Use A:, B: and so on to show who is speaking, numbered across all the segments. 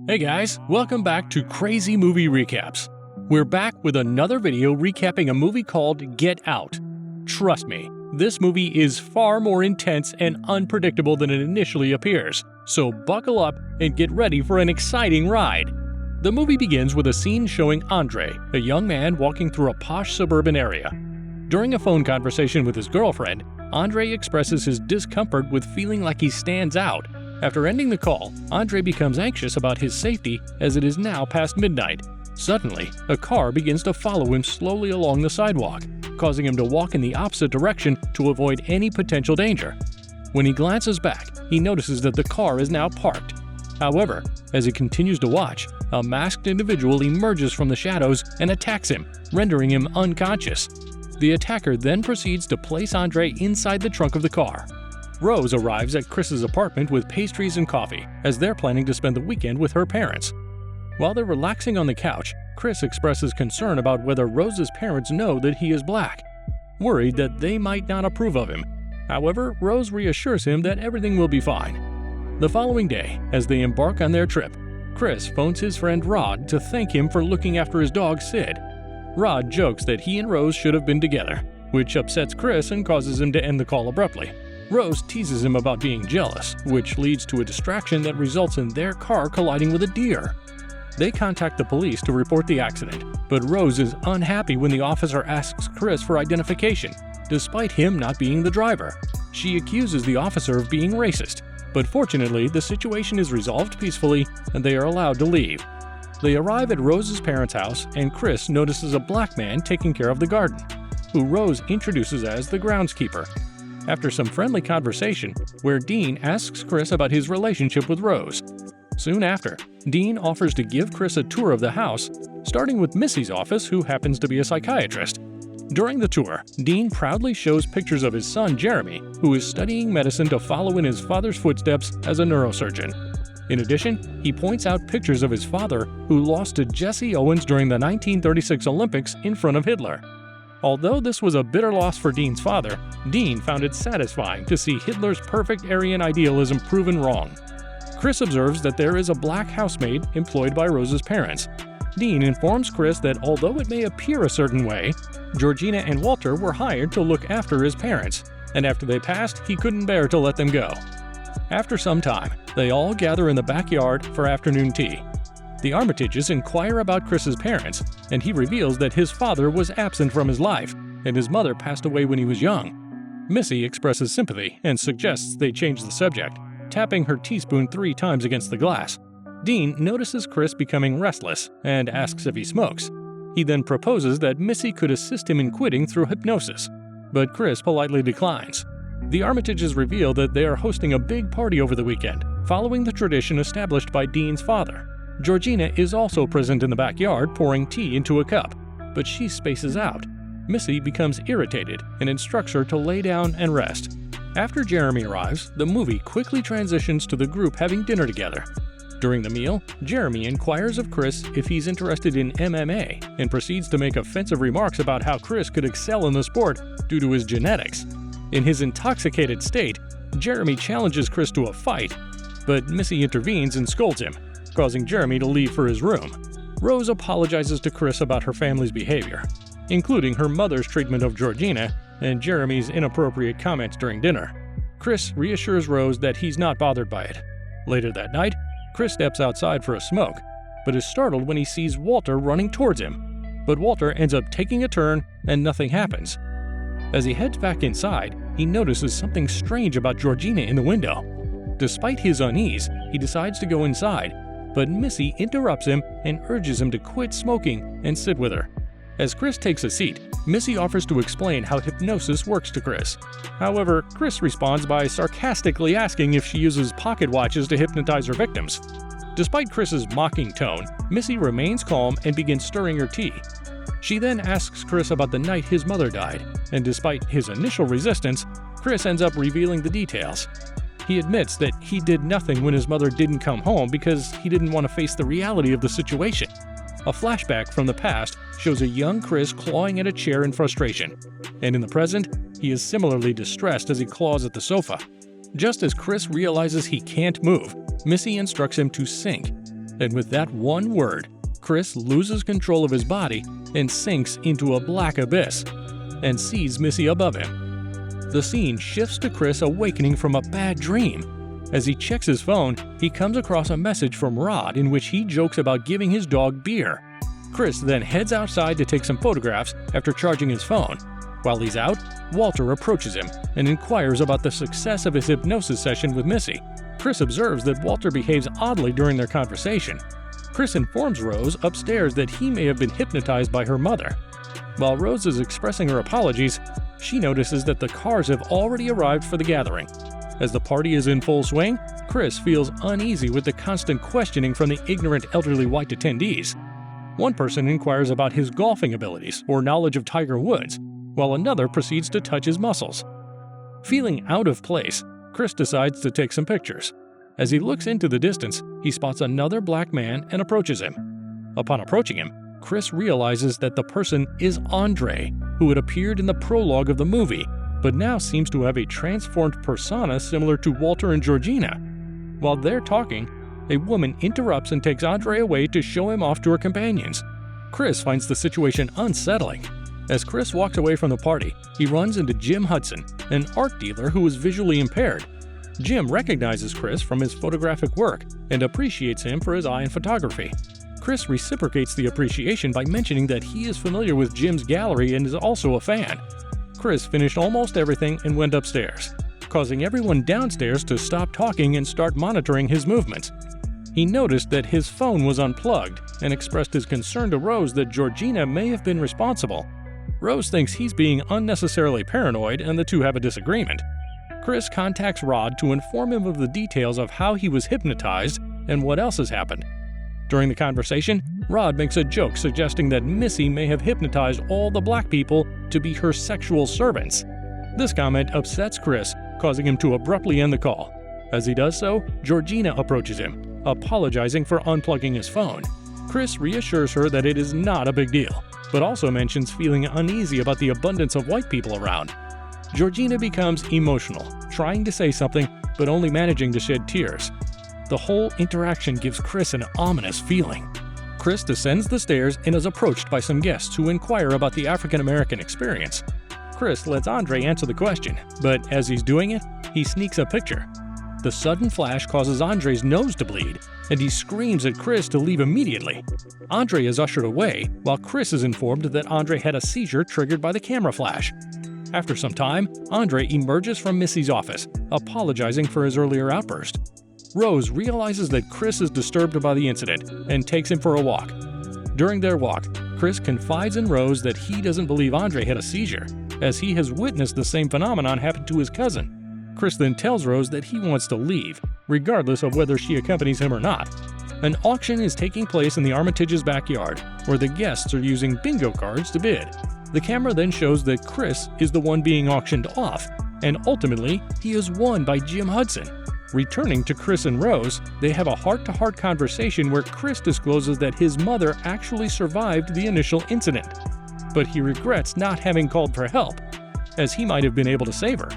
A: Hey guys, welcome back to Crazy Movie Recaps. We're back with another video recapping a movie called Get Out. Trust me, this movie is far more intense and unpredictable than it initially appears, so buckle up and get ready for an exciting ride. The movie begins with a scene showing Andre, a young man walking through a posh suburban area. During a phone conversation with his girlfriend, Andre expresses his discomfort with feeling like he stands out. After ending the call, Andre becomes anxious about his safety as it is now past midnight. Suddenly, a car begins to follow him slowly along the sidewalk, causing him to walk in the opposite direction to avoid any potential danger. When he glances back, he notices that the car is now parked. However, as he continues to watch, a masked individual emerges from the shadows and attacks him, rendering him unconscious. The attacker then proceeds to place Andre inside the trunk of the car. Rose arrives at Chris's apartment with pastries and coffee, as they're planning to spend the weekend with her parents. While they're relaxing on the couch, Chris expresses concern about whether Rose's parents know that he is black, worried that they might not approve of him. However, Rose reassures him that everything will be fine. The following day, as they embark on their trip, Chris phones his friend Rod to thank him for looking after his dog Sid. Rod jokes that he and Rose should have been together, which upsets Chris and causes him to end the call abruptly. Rose teases him about being jealous, which leads to a distraction that results in their car colliding with a deer. They contact the police to report the accident, but Rose is unhappy when the officer asks Chris for identification, despite him not being the driver. She accuses the officer of being racist, but fortunately the situation is resolved peacefully and they are allowed to leave. They arrive at Rose's parents' house and Chris notices a black man taking care of the garden, who Rose introduces as the groundskeeper. After some friendly conversation, where Dean asks Chris about his relationship with Rose. Soon after, Dean offers to give Chris a tour of the house, starting with Missy's office, who happens to be a psychiatrist. During the tour, Dean proudly shows pictures of his son Jeremy, who is studying medicine to follow in his father's footsteps as a neurosurgeon. In addition, he points out pictures of his father, who lost to Jesse Owens during the 1936 Olympics in front of Hitler. Although this was a bitter loss for Dean's father, Dean found it satisfying to see Hitler's perfect Aryan idealism proven wrong. Chris observes that there is a black housemaid employed by Rose's parents. Dean informs Chris that although it may appear a certain way, Georgina and Walter were hired to look after his parents, and after they passed, he couldn't bear to let them go. After some time, they all gather in the backyard for afternoon tea. The Armitages inquire about Chris's parents, and he reveals that his father was absent from his life, and his mother passed away when he was young. Missy expresses sympathy and suggests they change the subject, tapping her teaspoon 3 times against the glass. Dean notices Chris becoming restless and asks if he smokes. He then proposes that Missy could assist him in quitting through hypnosis, but Chris politely declines. The Armitages reveal that they are hosting a big party over the weekend, following the tradition established by Dean's father. Georgina is also present in the backyard pouring tea into a cup, but she spaces out. Missy becomes irritated and instructs her to lay down and rest. After Jeremy arrives, the movie quickly transitions to the group having dinner together. During the meal, Jeremy inquires of Chris if he's interested in MMA and proceeds to make offensive remarks about how Chris could excel in the sport due to his genetics. In his intoxicated state, Jeremy challenges Chris to a fight, but Missy intervenes and scolds him, causing Jeremy to leave for his room. Rose apologizes to Chris about her family's behavior, including her mother's treatment of Georgina and Jeremy's inappropriate comments during dinner. Chris reassures Rose that he's not bothered by it. Later that night, Chris steps outside for a smoke, but is startled when he sees Walter running towards him. But Walter ends up taking a turn and nothing happens. As he heads back inside, he notices something strange about Georgina in the window. Despite his unease, he decides to go inside, but Missy interrupts him and urges him to quit smoking and sit with her. As Chris takes a seat, Missy offers to explain how hypnosis works to Chris. However, Chris responds by sarcastically asking if she uses pocket watches to hypnotize her victims. Despite Chris's mocking tone, Missy remains calm and begins stirring her tea. She then asks Chris about the night his mother died, and despite his initial resistance, Chris ends up revealing the details. He admits that he did nothing when his mother didn't come home because he didn't want to face the reality of the situation. A flashback from the past shows a young Chris clawing at a chair in frustration, and in the present, he is similarly distressed as he claws at the sofa. Just as Chris realizes he can't move, Missy instructs him to sink, And with that one word, Chris loses control of his body and sinks into a black abyss and sees Missy above him. The scene shifts to Chris awakening from a bad dream. As he checks his phone, he comes across a message from Rod in which he jokes about giving his dog beer. Chris then heads outside to take some photographs after charging his phone. While he's out, Walter approaches him and inquires about the success of his hypnosis session with Missy. Chris observes that Walter behaves oddly during their conversation. Chris informs Rose upstairs that he may have been hypnotized by her mother. While Rose is expressing her apologies, she notices that the cars have already arrived for the gathering. As the party is in full swing, Chris feels uneasy with the constant questioning from the ignorant elderly white attendees. One person inquires about his golfing abilities or knowledge of Tiger Woods, while another proceeds to touch his muscles. Feeling out of place, Chris decides to take some pictures. As he looks into the distance, he spots another black man and approaches him. Upon approaching him, Chris realizes that the person is Andre, who had appeared in the prologue of the movie, but now seems to have a transformed persona similar to Walter and Georgina. While they're talking, a woman interrupts and takes Andre away to show him off to her companions. Chris finds the situation unsettling. As Chris walks away from the party, he runs into Jim Hudson, an art dealer who is visually impaired. Jim recognizes Chris from his photographic work and appreciates him for his eye in photography. Chris reciprocates the appreciation by mentioning that he is familiar with Jim's gallery and is also a fan. Chris finished almost everything and went upstairs, causing everyone downstairs to stop talking and start monitoring his movements. He noticed that his phone was unplugged and expressed his concern to Rose that Georgina may have been responsible. Rose thinks he's being unnecessarily paranoid and the two have a disagreement. Chris contacts Rod to inform him of the details of how he was hypnotized and what else has happened. During the conversation, Rod makes a joke suggesting that Missy may have hypnotized all the black people to be her sexual servants. This comment upsets Chris, causing him to abruptly end the call. As he does so, Georgina approaches him, apologizing for unplugging his phone. Chris reassures her that it is not a big deal, but also mentions feeling uneasy about the abundance of white people around. Georgina becomes emotional, trying to say something, but only managing to shed tears. The whole interaction gives Chris an ominous feeling. Chris descends the stairs and is approached by some guests who inquire about the African-American experience. Chris lets Andre answer the question, but as he's doing it, he sneaks a picture. The sudden flash causes Andre's nose to bleed, and he screams at Chris to leave immediately. Andre is ushered away, while Chris is informed that Andre had a seizure triggered by the camera flash. After some time, Andre emerges from Missy's office, apologizing for his earlier outburst. Rose realizes that Chris is disturbed by the incident and takes him for a walk. During their walk, Chris confides in Rose that he doesn't believe Andre had a seizure, as he has witnessed the same phenomenon happen to his cousin. Chris then tells Rose that he wants to leave, regardless of whether she accompanies him or not. An auction is taking place in the Armitage's backyard, where the guests are using bingo cards to bid. The camera then shows that Chris is the one being auctioned off, and ultimately, he is won by Jim Hudson. Returning to Chris and Rose, they have a heart-to-heart conversation where Chris discloses that his mother actually survived the initial incident, but he regrets not having called for help, as he might have been able to save her.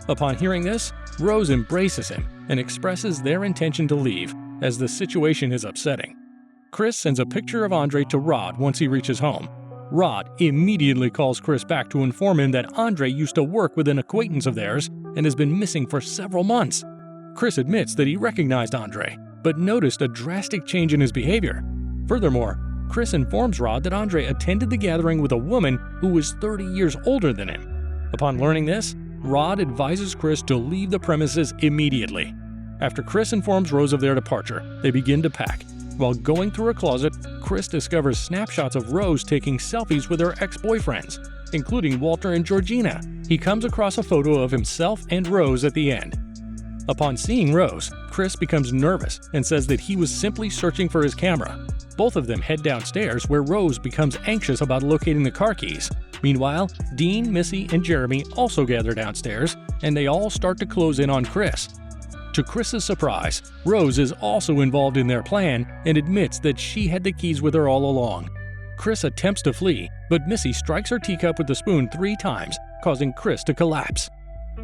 A: Upon hearing this, Rose embraces him and expresses their intention to leave, as the situation is upsetting. Chris sends a picture of Andre to Rod once he reaches home. Rod immediately calls Chris back to inform him that Andre used to work with an acquaintance of theirs and has been missing for several months. Chris admits that he recognized Andre, but noticed a drastic change in his behavior. Furthermore, Chris informs Rod that Andre attended the gathering with a woman who was 30 years older than him. Upon learning this, Rod advises Chris to leave the premises immediately. After Chris informs Rose of their departure, they begin to pack. While going through a closet, Chris discovers snapshots of Rose taking selfies with her ex-boyfriends, including Walter and Georgina. He comes across a photo of himself and Rose at the end. Upon seeing Rose, Chris becomes nervous and says that he was simply searching for his camera. Both of them head downstairs, where Rose becomes anxious about locating the car keys. Meanwhile, Dean, Missy, and Jeremy also gather downstairs, and they all start to close in on Chris. To Chris's surprise, Rose is also involved in their plan and admits that she had the keys with her all along. Chris attempts to flee, but Missy strikes her teacup with the spoon 3 times, causing Chris to collapse.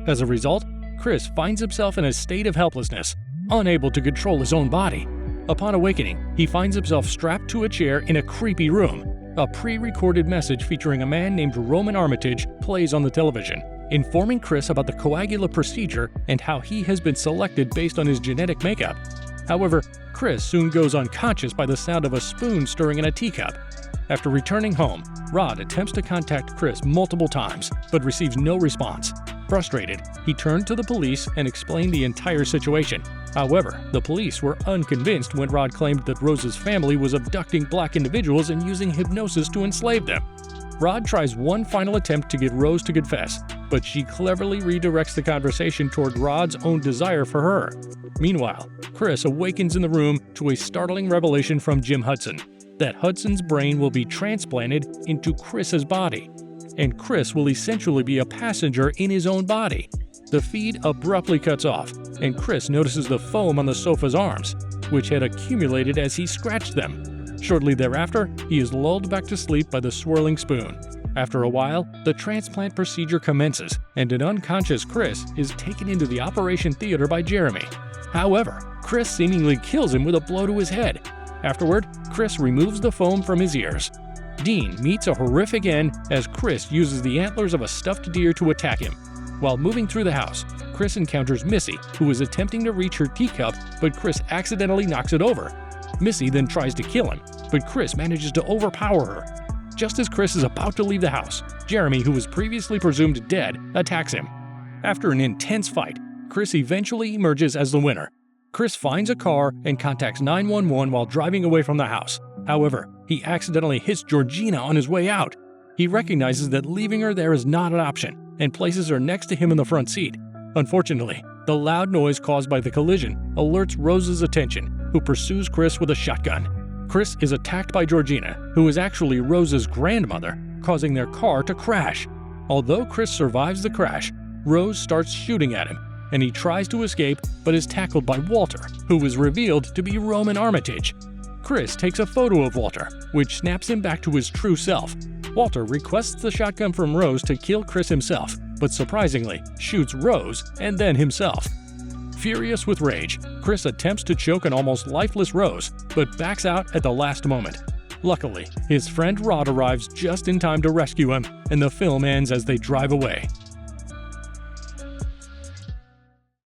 A: As a result, Chris finds himself in a state of helplessness, unable to control his own body. Upon awakening, he finds himself strapped to a chair in a creepy room. A pre-recorded message featuring a man named Roman Armitage plays on the television, informing Chris about the coagula procedure and how he has been selected based on his genetic makeup. However, Chris soon goes unconscious by the sound of a spoon stirring in a teacup. After returning home, Rod attempts to contact Chris multiple times, but receives no response. Frustrated, he turned to the police and explained the entire situation. However, the police were unconvinced when Rod claimed that Rose's family was abducting black individuals and using hypnosis to enslave them. Rod tries one final attempt to get Rose to confess, but she cleverly redirects the conversation toward Rod's own desire for her. Meanwhile, Chris awakens in the room to a startling revelation from Jim Hudson, that Hudson's brain will be transplanted into Chris's body, and Chris will essentially be a passenger in his own body. The feed abruptly cuts off, and Chris notices the foam on the sofa's arms, which had accumulated as he scratched them. Shortly thereafter, he is lulled back to sleep by the swirling spoon. After a while, the transplant procedure commences, and an unconscious Chris is taken into the operation theater by Jeremy. However, Chris seemingly kills him with a blow to his head. Afterward, Chris removes the foam from his ears. Dean meets a horrific end as Chris uses the antlers of a stuffed deer to attack him. While moving through the house, Chris encounters Missy, who is attempting to reach her teacup, but Chris accidentally knocks it over. Missy then tries to kill him, but Chris manages to overpower her. Just as Chris is about to leave the house, Jeremy, who was previously presumed dead, attacks him. After an intense fight, Chris eventually emerges as the winner. Chris finds a car and contacts 911 while driving away from the house. However, he accidentally hits Georgina on his way out. He recognizes that leaving her there is not an option and places her next to him in the front seat. Unfortunately, the loud noise caused by the collision alerts Rose's attention, who pursues Chris with a shotgun. Chris is attacked by Georgina, who is actually Rose's grandmother, causing their car to crash. Although Chris survives the crash, Rose starts shooting at him, and he tries to escape but is tackled by Walter, who is revealed to be Roman Armitage. Chris takes a photo of Walter, which snaps him back to his true self. Walter requests the shotgun from Rose to kill Chris himself, but surprisingly shoots Rose and then himself. Furious with rage, Chris attempts to choke an almost lifeless Rose, but backs out at the last moment. Luckily, his friend Rod arrives just in time to rescue him, and the film ends as they drive away.